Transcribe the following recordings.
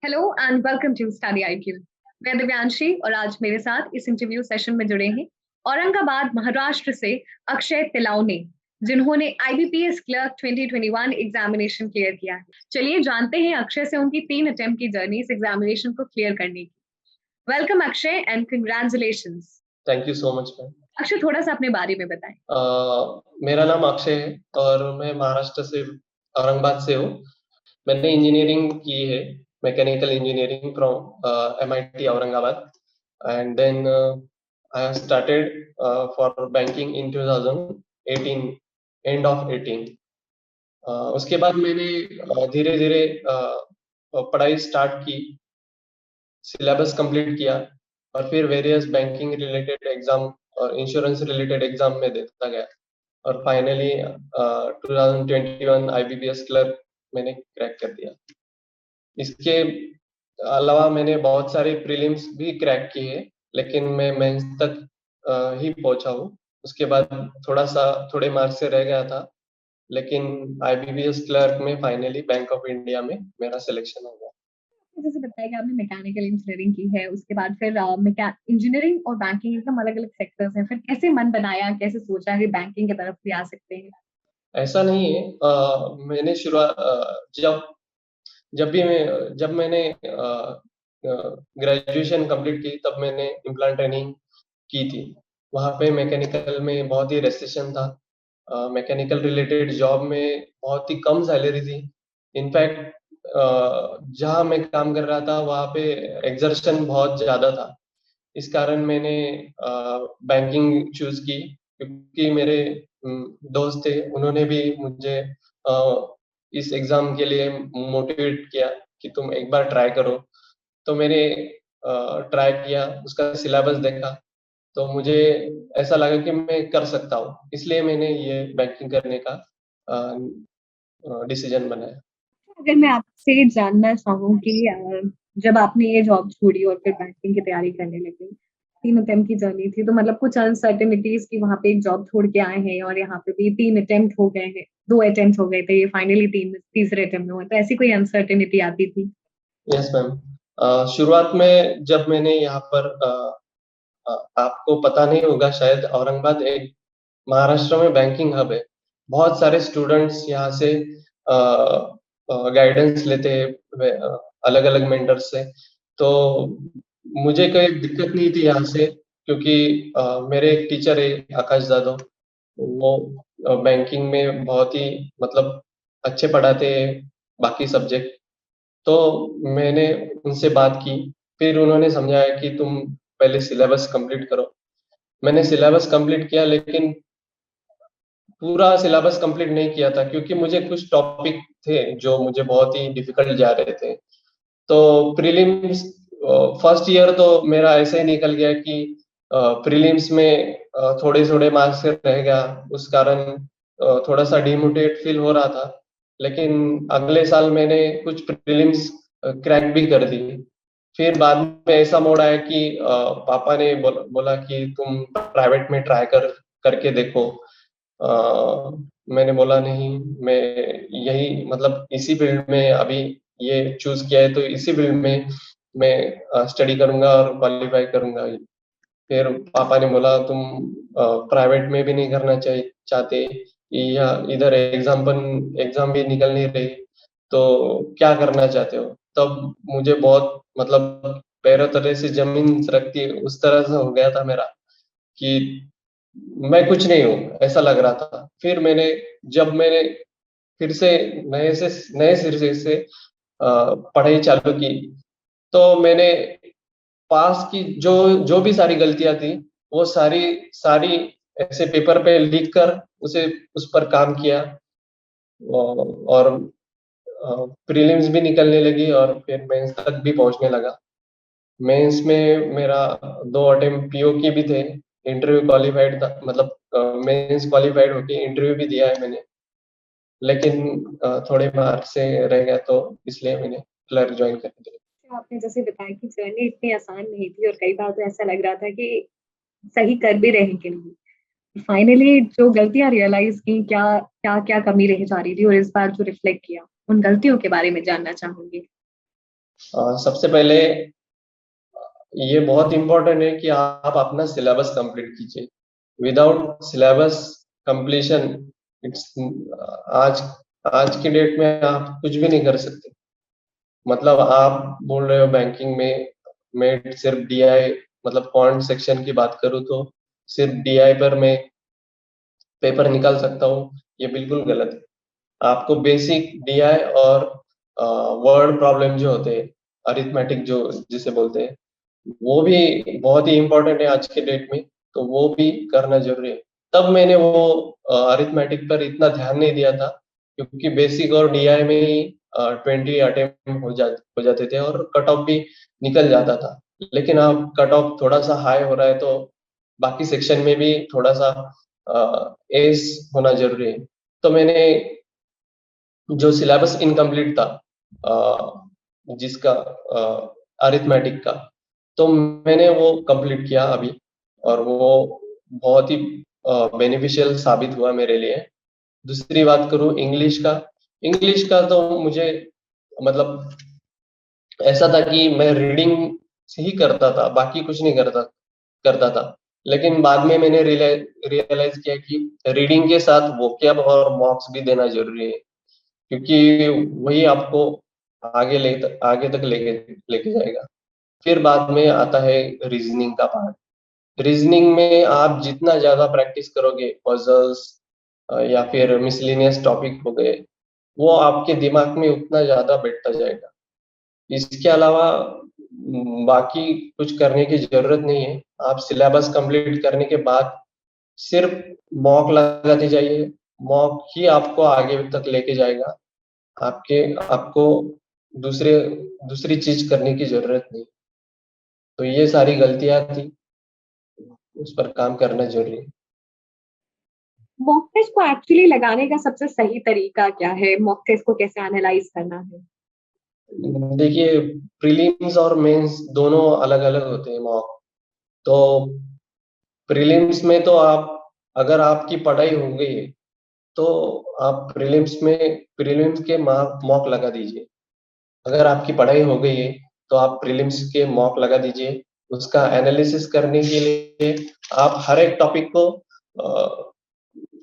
Hello and welcome to study IQ. मैं दिव्यांशी और आज मेरे साथ इस इंटरव्यू सेशन में जुड़े हैं औरंगाबाद महाराष्ट्र से अक्षय तिलावने, जिन्होंने आईबीपीएस क्लर्क 2021 एग्जामिनेशन क्लियर किया है। चलिए जानते हैं अक्षय से उनकी 3 अटेम्प्ट की जर्नी इस एग्जामिनेशन को क्लियर करने की। Welcome Akshay and congratulation. Thank you so much ma'am. Akshay, थोड़ा सा अपने बारे में बताएं। मेरा नाम अक्षय है और मैं महाराष्ट्र से औरंगाबाद से हूँ। मैंने इंजीनियरिंग की है, mechanical engineering from MIT Aurangabad and then I have started for banking in 2018, end of 18। उसके बाद मैंने धीरे धीरे पढ़ाई स्टार्ट की, सिलेबस कंप्लीट किया और फिर वेरियस बैंकिंग रिलेटेड एग्जाम और इंश्योरेंस रिलेटेड एग्जाम में देता गया और फाइनली 2021 आईबीपीएस क्लर्क मैंने क्रैक कर दिया। इसके अलावा मैंने बहुत सारे प्रीलिम्स भी क्रैक किए, लेकिन मैं मेंस तक ही पहुंचा हूँ। उसके बाद थोड़े मार्क्स से रह गया था, लेकिन आईबीपीएस क्लर्क में फाइनली बैंक ऑफ इंडिया में मेरा सिलेक्शन हो गया। जैसे बताया कि आपने मैकेनिकल इंजीनियरिंग की है, उसके बाद फिर इंजीनियरिंग और बैंकिंग एकदम अलग अलग सेक्टर्स हैं। फिर कैसे मन बनाया, कैसे सोचा कि बैंकिंग की तरफ भी आ सकते हैं? ऐसा नहीं है। मैंने शुरुआत जब मैंने ग्रेजुएशन कंप्लीट की तब मैंने इम्प्लांट ट्रेनिंग की थी। वहाँ पे मैकेनिकल में बहुत ही रेस्ट्रिक्शन था। मैकेनिकल रिलेटेड जॉब में बहुत ही कम सैलरी थी। इनफैक्ट जहाँ मैं काम कर रहा था वहाँ पे एक्सर्शन बहुत ज्यादा था। इस कारण मैंने बैंकिंग चूज की, क्योंकि मेरे दोस्त थे, उन्होंने भी मुझे इस एग्जाम के लिए मोटिवेट किया कि तुम एक बार ट्राई करो। तो मैंने ट्राई किया, उसका सिलेबस देखा, तो मुझे ऐसा लगा कि मैं कर सकता हूँ, इसलिए मैंने ये बैंकिंग करने का डिसीजन बनाया। अगर मैं आपसे जानना चाहूँ कि जब आपने ये जॉब छोड़ी और फिर बैंकिंग की तैयारी करने लगे, 3 अटेम्प्ट की जर्नी थी, तो मतलब कुछ अनसर्टेनिटीज की वहां पे एक जॉब छोड़ के आए हैं और यहाँ पे भी 3 अटेम्प्ट हो गए हैं। 2 अटेम्प्ट हो गए थे, ये फाइनली तीसरे अटेम्प्ट में हुआ, तो ऐसी कोई अनसर्टेनिटी आती थी? Yes ma'am. शुरुआत में जब मैंने यहाँ पर आपको पता नहीं होगा शायद, औरंगाबाद एक महाराष्ट्र में बैंकिंग हब है। बहुत सारे स्टूडेंट्स यहाँ से गाइडेंस लेते हैं अलग अलग मेंटर से। तो मुझे कोई दिक्कत नहीं थी यहाँ से, क्योंकि मेरे एक टीचर है आकाश जादव, वो बैंकिंग में बहुत ही मतलब अच्छे पढ़ाते हैं बाकी सब्जेक्ट। तो मैंने उनसे बात की, फिर उन्होंने समझाया कि तुम पहले सिलेबस कंप्लीट करो। मैंने सिलेबस कंप्लीट किया, लेकिन पूरा सिलेबस कंप्लीट नहीं किया था, क्योंकि मुझे कुछ टॉपिक थे जो मुझे बहुत ही डिफिकल्ट जा रहे थे। तो प्रीलिम्स फर्स्ट ईयर तो मेरा ऐसे ही निकल गया कि प्रीलिम्स में थोड़े थोड़े मार्क्स से रह गया। उस कारण थोड़ा सा डिमोटिवेट फील हो रहा था। लेकिन अगले साल मैंने कुछ प्रीलिम्स क्रैक भी कर दी। फिर बाद में ऐसा मोड़ आया कि पापा ने बोला कि तुम प्राइवेट में ट्राई करके देखो। मैंने बोला नहीं, मैं यही मतलब इसी फील्ड में अभी ये चूज किया है, तो इसी फील्ड में मैं स्टडी करूंगा और क्वालिफाई करूंगा। फिर पापा ने बोला तुम प्राइवेट में भी नहीं करना चाहते, या इधर एग्जाम भी निकल नहीं रही, तो क्या करना चाहते हो? तब मुझे बहुत मतलब पैरों तले से जमीन सरकती उस तरह से हो गया था मेरा, कि मैं कुछ नहीं हूँ ऐसा लग रहा था। फिर जब मैंने फिर से नए सिरे से पढ़ाई चालू की, तो मैंने पास की जो जो भी सारी गलतियां थी, वो सारी सारी ऐसे पेपर पे लिख कर उसे उस पर काम किया। और प्रीलिम्स भी निकलने लगी और फिर मेंस तक भी पहुंचने लगा। मेंस में मेरा 2 अटेम्प्ट पीओ की भी थे, इंटरव्यू क्वालिफाइड था, मतलब मेंस क्वालिफाइड होके इंटरव्यू भी दिया है मैंने, लेकिन थोड़े मार्क्स से रह गया, तो इसलिए मैंने क्लर्क ज्वाइन कर दिया। आपने जैसे बताया कि जर्नी इतनी आसान नहीं थी और कई बार तो ऐसा लग रहा था कि सही कर भी रहे हैं कि नहीं। फाइनली जो गलतियां रियलाइज की, क्या क्या क्या कमी रह जा रही थी और इस बार जो रिफ्लेक्ट किया, उन गलतियों के बारे में जानना चाहूंगी। सबसे पहले ये बहुत इम्पोर्टेंट है कि आप अपना सिलेबस कंप्लीट कीजिए। विदाउट सिलेबस कंप्लीशन इट्स आज आज की डेट में आप कुछ भी नहीं कर सकते। मतलब आप बोल रहे हो बैंकिंग में मैं सिर्फ डीआई मतलब क्वांट सेक्शन की बात करूँ तो सिर्फ डीआई पर मैं पेपर निकाल सकता हूँ, ये बिल्कुल गलत है। आपको बेसिक डीआई और वर्ड प्रॉब्लम जो होते हैं, अरिथमेटिक जो जिसे बोलते हैं, वो भी बहुत ही इम्पोर्टेंट है आज के डेट में, तो वो भी करना जरूरी है। तब मैंने वो अरिथमेटिक पर इतना ध्यान नहीं दिया था, क्योंकि बेसिक और डीआई में ही 20 अटेम्प्ट हो जाते थे और कट ऑफ भी निकल जाता था। लेकिन अब कट ऑफ थोड़ा सा हाई हो रहा है, तो बाकी सेक्शन में भी थोड़ा सा एस होना जरूरी है। तो मैंने जो सिलेबस इनकम्प्लीट था जिसका अरिथमेटिक का, तो मैंने वो कंप्लीट किया अभी, और वो बहुत ही बेनिफिशियल साबित हुआ मेरे लिए। दूसरी बात करूँ इंग्लिश का तो मुझे मतलब ऐसा था कि मैं रीडिंग से ही करता था, बाकी कुछ नहीं करता करता था। लेकिन बाद में मैंने रियलाइज किया कि रीडिंग के साथ वोकैब और मॉक्स भी देना जरूरी है, क्योंकि वही आपको आगे तक लेके लेके जाएगा। फिर बाद में आता है रीजनिंग का पार्ट। रीजनिंग में आप जितना ज्यादा प्रैक्टिस करोगे, पजल्स या फिर मिसलेनियस टॉपिक हो गए, वो आपके दिमाग में उतना ज्यादा बैठता जाएगा। इसके अलावा बाकी कुछ करने की जरूरत नहीं है। आप सिलेबस कंप्लीट करने के बाद सिर्फ मॉक लगाते जाइए। मॉक ही आपको आगे तक लेके जाएगा। आपके आपको दूसरे दूसरी चीज करने की जरूरत नहीं। तो ये सारी गलतियां थी, उस पर काम करना जरूरी है। मॉक टेस्ट को एक्चुअली लगाने का सबसे सही तरीका क्या है? मॉक टेस्ट को कैसे एनालाइज करना है? देखिए, प्रीलिम्स और मेंस दोनों अलग अलग होते हैं मॉक। तो प्रीलिम्स में तो आप अगर आपकी पढ़ाई हो गई है, तो आप प्रीलिम्स के मॉक लगा दीजिए। अगर आपकी पढ़ाई हो गई है, तो आप प्रीलिम्स के मॉक लगा दीजिए। उसका एनालिसिस करने के लिए आप हर एक टॉपिक को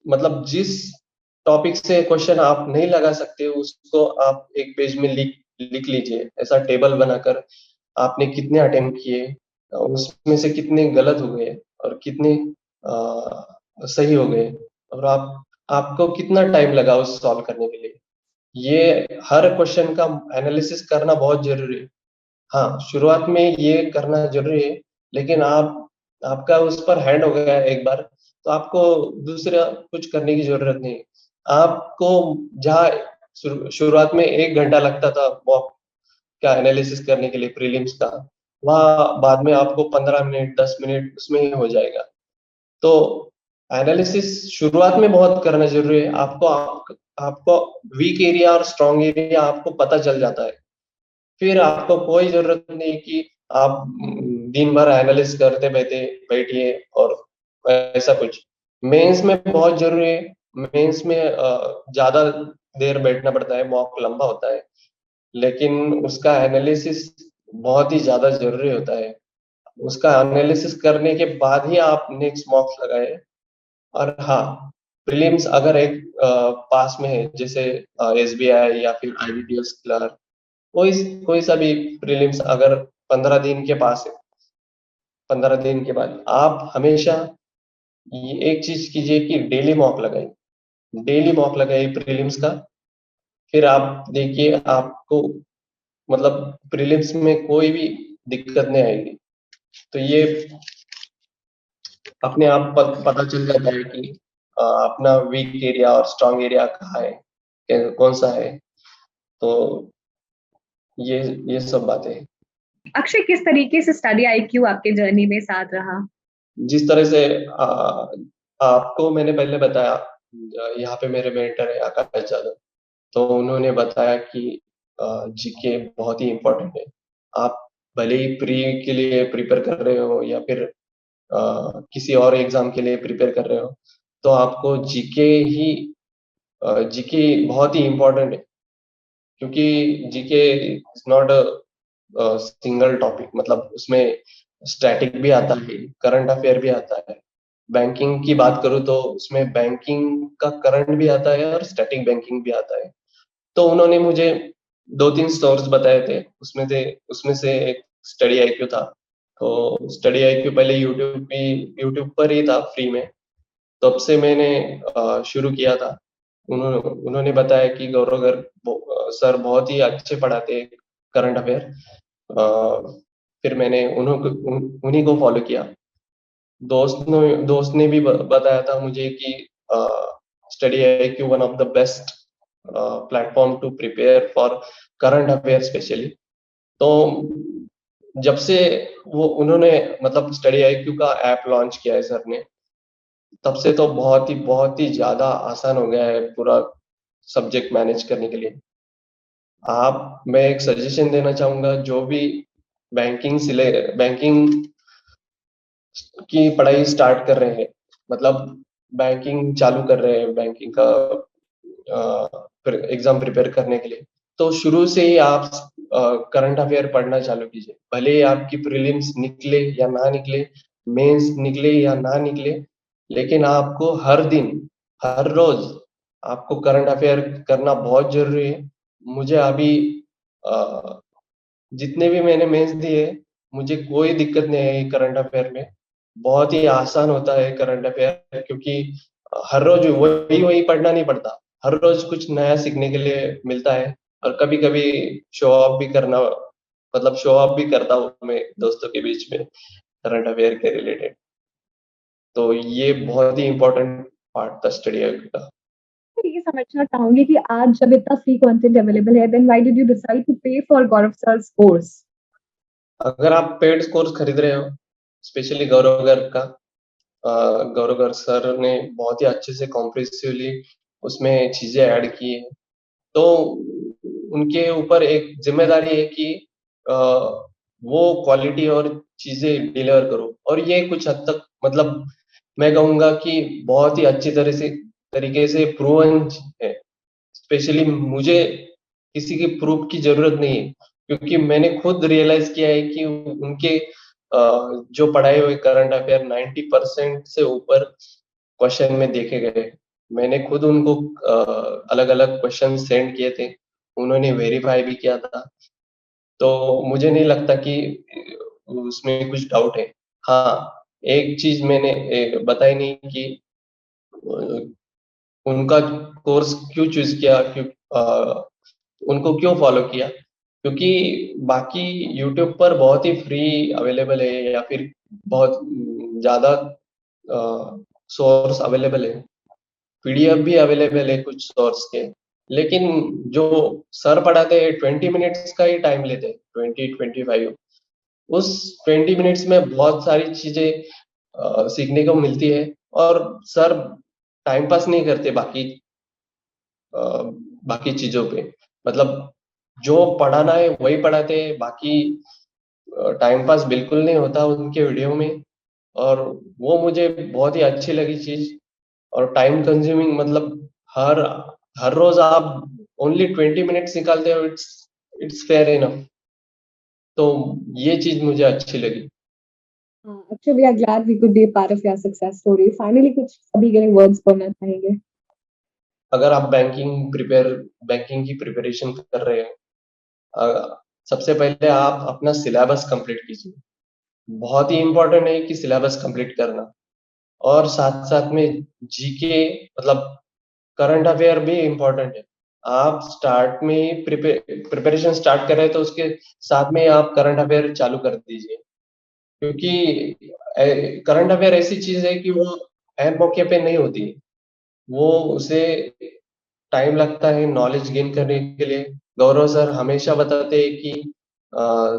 मतलब जिस टॉपिक से क्वेश्चन आप नहीं लगा सकते, उसको आप एक पेज में लिख लिख लीजिए। ऐसा टेबल बनाकर आपने कितने अटेम्प्ट किए, उसमें से कितने गलत हो गए और कितने सही हो गए, और आपको कितना टाइम लगा उस सॉल्व करने के लिए। ये हर क्वेश्चन का एनालिसिस करना बहुत जरूरी है। हाँ, शुरुआत में ये करना जरूरी है, लेकिन आपका उस पर हैंड हो गया है एक बार, तो आपको दूसरा कुछ करने की जरूरत नहीं है। आपको जहाँ शुरुआत में 1 घंटा लगता था मॉक का एनालिसिस करने के लिए प्रीलिम्स का, वहाँ बाद में आपको 15 मिनट 10 मिनट उसमें ही हो जाएगा। तो एनालिसिस शुरुआत में बहुत करना जरूरी है। आपको वीक एरिया और स्ट्रॉन्ग एरिया आपको पता चल जाता है। फिर आपको कोई जरूरत नहीं कि आप दिन भर एनालिसिस करते बैठिए और ऐसा कुछ। मेंस में बहुत जरूरी है। मेंस में ज्यादा देर बैठना पड़ता है, मॉक लंबा होता है, लेकिन उसका एनालिसिस बहुत ही ज्यादा जरूरी होता है। उसका एनालिसिस करने के बाद ही आप नेक्स्ट मॉक लगाए। और हाँ, प्रीलिम्स अगर एक पास में है, जैसे एसबीआई या फिर आईबीपीएस क्लर्क, कोई कोई सा भी प्रीलिम्स अगर 15 दिन के पास है, 15 दिन के बाद आप हमेशा ये एक चीज कीजिए कि डेली मॉक लगाइए प्रीलिम्स का। फिर आप देखिए, आपको मतलब प्रीलिम्स में कोई भी दिक्कत नहीं आएगी। तो ये अपने आप पता चल जाता है कि अपना वीक एरिया और स्ट्रांग एरिया कहाँ है, कौन सा है। तो ये ये सब बातें हैं। अक्षय, किस तरीके से स्टडी आईक्यू आपके जर्नी में साथ रहा? जिस तरह से आपको मैंने पहले बताया, यहाँ पे मेरे मेंटर है आकाश यादव, तो उन्होंने बताया कि जीके बहुत ही इम्पोर्टेंट है। आप भले ही प्री के लिए प्रिपेयर कर रहे हो या फिर किसी और एग्जाम के लिए प्रिपेयर कर रहे हो, तो आपको जीके बहुत ही इम्पोर्टेंट है, क्योंकि GK is not single topic, मतलब उसमें स्टैटिक भी आता है, करंट अफेयर भी आता है। बैंकिंग की बात करूँ तो उसमें बैंकिंग का करंट भी आता है और स्टैटिक बैंकिंग भी आता है। तो उन्होंने मुझे 2-3 सोर्स बताए थे, उसमें से एक स्टडी आईक्यू था। तो स्टडी आईक्यू पहले यूट्यूब पर ही था फ्री में, तब से मैंने शुरू किया था। उन्होंने बताया कि गौरव गर्ग सर बहुत ही अच्छे पढ़ाते हैं करंट अफेयर। फिर मैंने उन्हीं को फॉलो किया। दोस्त ने भी बताया था मुझे कि study IQ one of the best platform to prepare for current affair specially. तो जब से वो उन्होंने मतलब स्टडी आईक्यू का ऐप लॉन्च किया है सर ने, तब से तो बहुत ही ज़्यादा आसान हो गया है पूरा सब्जेक्ट मैनेज करने के लिए। मैं एक सजेशन देना चाहूँगा, जो भी बैंकिंग की पढ़ाई स्टार्ट कर रहे हैं, मतलब बैंकिंग चालू कर रहे हैं, बैंकिंग का एग्ज़ाम प्रिपेयर करने के लिए, तो शुरू से ही आप करंट अफेयर पढ़ना चालू कीजिए। भले ही आपकी प्रीलिम्स निकले या ना निकले, मेंस निकले या ना निकले, लेकिन आपको हर दिन, हर रोज़ आपको करंट अफेयर करना बहुत ज़रूरी है। मुझे अभी अ, जितने भी मैंने मेंस दिए, मुझे कोई दिक्कत नहीं आई करंट अफेयर में। बहुत ही आसान होता है करंट अफेयर, क्योंकि हर रोज़ वही पढ़ना नहीं पड़ता। हर रोज़ कुछ नया सीखने के लिए मिलता है, और कभी-कभी शो ऑफ भी करना, मतलब शो ऑफ भी करता हूँ मैं दोस्तों के बीच में करंट अफेयर के रिलेटेड। तो ये बहुत ही इम्पोर्टेंट पार्ट था स्टडी का। ये समझना चाहूंगी कि आज जब इतना फ्री कंटेंट अवेलेबल है, then why did you decide to pay for Gaurav sir's course? अगर आप पेड कोर्स खरीद रहे हो, स्पेशली गौरव गर्ग का, गौरव गर्ग सर ने बहुत ही अच्छे से कॉम्प्रिहेंसिवली उसमें चीज़ें ऐड की हैं। तो उनके ऊपर एक ज़िम्मेदारी है कि अ, वो क्वालिटी और चीज़ें डिलीवर करो, और ये कुछ हद तक, मतलब मैं कहूँगा कि बहुत ही अच्छी तरीके से प्रूवन है। स्पेशली मुझे किसी की प्रूफ की ज़रूरत नहीं है, क्योंकि मैंने खुद रियलाइज़ किया है कि उनके जो पढ़ाए हुए करंट अफेयर 90% से ऊपर क्वेश्चन में देखे गए। मैंने खुद उनको अलग-अलग क्वेश्चन सेंड किए थे, उन्होंने वेरीफाई भी किया था। तो मुझे नहीं लगता कि उसमें कुछ डाउट है। हाँ, एक चीज़ मैंने बताई नहीं कि अ, उनका कोर्स क्यों चूज़ किया, उनको क्यों फॉलो किया? क्योंकि बाकी यूट्यूब पर बहुत ही फ्री अवेलेबल है, या फिर बहुत ज़्यादा सोर्स अवेलेबल है। पीडीएफ भी अवेलेबल है कुछ सोर्स के, लेकिन जो सर पढ़ाते हैं 20 मिनट्स का ही टाइम लेते हैं, 20-25। उस 20 मिनट्स में बहुत सारी चीज़ें सीखने को मिलती है, और सर टाइम पास नहीं करते अ, बाकी चीज़ों पे। मतलब जो पढ़ाना है वही पढ़ाते हैं, बाकी टाइम पास बिल्कुल नहीं होता उनके वीडियो में, और वो मुझे बहुत ही अच्छी लगी चीज़। और टाइम कंज्यूमिंग, मतलब हर हर रोज़ आप ओनली 20 मिनट्स निकालते हो, इट्स इट्स फेयर इनफ। तो ये चीज़ मुझे अच्छी लगी। Actually, we are glad we could be a part of your success story. Finally, कुछ अभी के लिए वर्ड्स बोलना चाहेंगे? अगर आप बैंकिंग की प्रिपरेशन कर रहे हैं, सबसे पहले आप अपना सिलेबस कंप्लीट कीजिए। बहुत ही इम्पोर्टेंट है कि सिलेबस कंप्लीट करना, और साथ-साथ में जीके, मतलब करंट अफेयर भी इम्पोर्टेंट है। आप स्टार्ट में ही प्रिपरेशन स्टार्ट कर रहे हैं, तो उसके साथ में आप करंट अफेयर चालू कर दीजिए। क्योंकि करंट अफेयर ऐसी चीज़ है कि वो ऐन मौके पे नहीं होती है। वो उसे टाइम लगता है नॉलेज गेन करने के लिए। गौरव सर हमेशा बताते हैं कि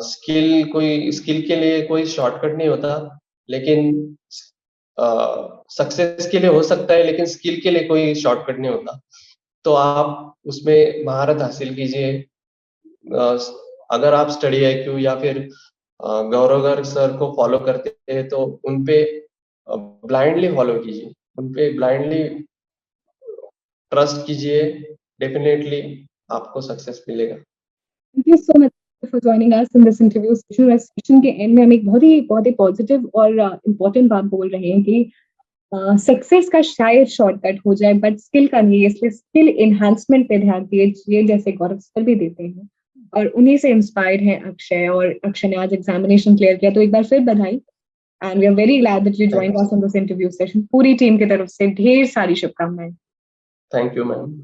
स्किल के लिए कोई शॉर्टकट नहीं होता, लेकिन सक्सेस के लिए हो सकता है, लेकिन स्किल के लिए कोई शॉर्टकट नहीं होता। तो आप उसमें महारत हासिल कीजिए। अ, अगर आप स्टडी आईक्यू या फिर गौरव गर्ग सर को फॉलो करते हैं, तो उन पे ब्लाइंडली फॉलो कीजिए। उन पे ब्लाइंडली ट्रस्ट कीजिए, डेफ़िनेटली आपको सक्सेस मिलेगा। Thank you so much for joining us in this interview session. Session के एंड में हम एक बहुत ही पॉजिटिव और इम्पोर्टेंट बात बोल रहे हैं कि सक्सेस का शायद शॉर्टकट हो जाए बट स्किल का नहीं, इसलिए स्किल एनहांसमेंट पे ध्यान दीजिए, जैसे गौरव सर भी देते हैं और उन्हीं से इंस्पायर्ड है अक्षय, और अक्षय ने आज एग्जामिनेशन क्लियर किया, तो एक बार फिर बधाई। And we are very glad that you joined us in this interview session. पूरी टीम की तरफ से ढेर सारी शुभकामनाएं। Thank you ma'am.